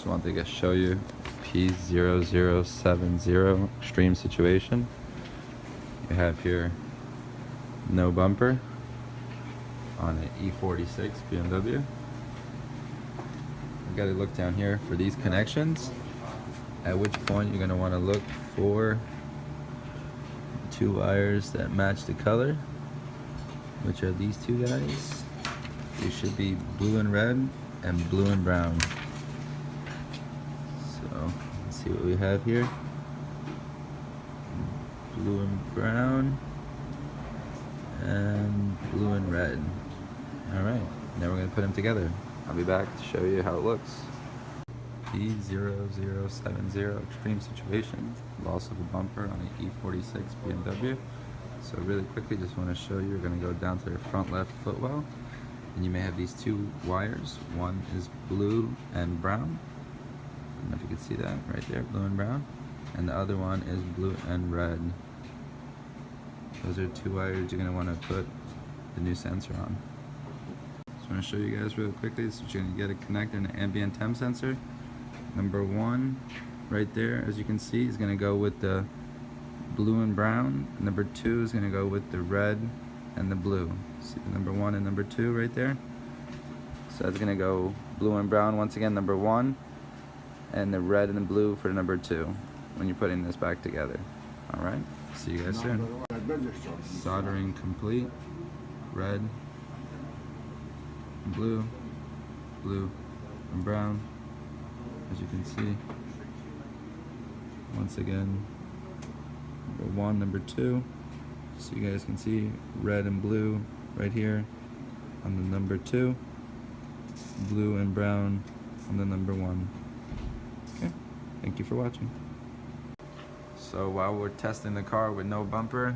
Just wanted to show you P0070 extreme situation. You have here no bumper on an E46 BMW. You got to look down here for these connections, at which point you're going to want to look for two wires that match the color, which are these two guys. They should be blue and red and blue and brown. So let's see what we have here. Blue and brown and blue and red. Alright, now we're going to put them together. I'll be back to show you how it looks. P0070 extreme situation. Loss of a bumper on the E46 BMW. So really quickly, just want to show you, you're going to go down to the front left footwell, and you may have these two wires. One is blue and brown. I don't know if you can see that right there, blue and brown. And the other one is blue and red. Those are two wires you're going to want to put the new sensor on. Just want to show you guys really quickly. So you're going to get a connector and an ambient temp sensor. Number one, right there, as you can see, is going to go with the blue and brown. Number two is going to go with the red and the blue. See the number one and number two right there? So that's going to go blue and brown once again, number one, and the red and the blue for number two when you're putting this back together. Alright, see you guys soon. Soldering complete. Red, blue, blue, and brown. As you can see, once again, number one, number two, so you guys can see red and blue right here on the number two, blue and brown on the number one. Okay, thank you for watching. So while we're testing the car with no bumper,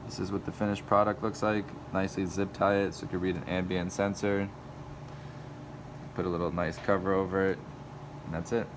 this is what the finished product looks like. Nicely zip tie it so you can read an ambient sensor. Put a little nice cover over it, and that's it.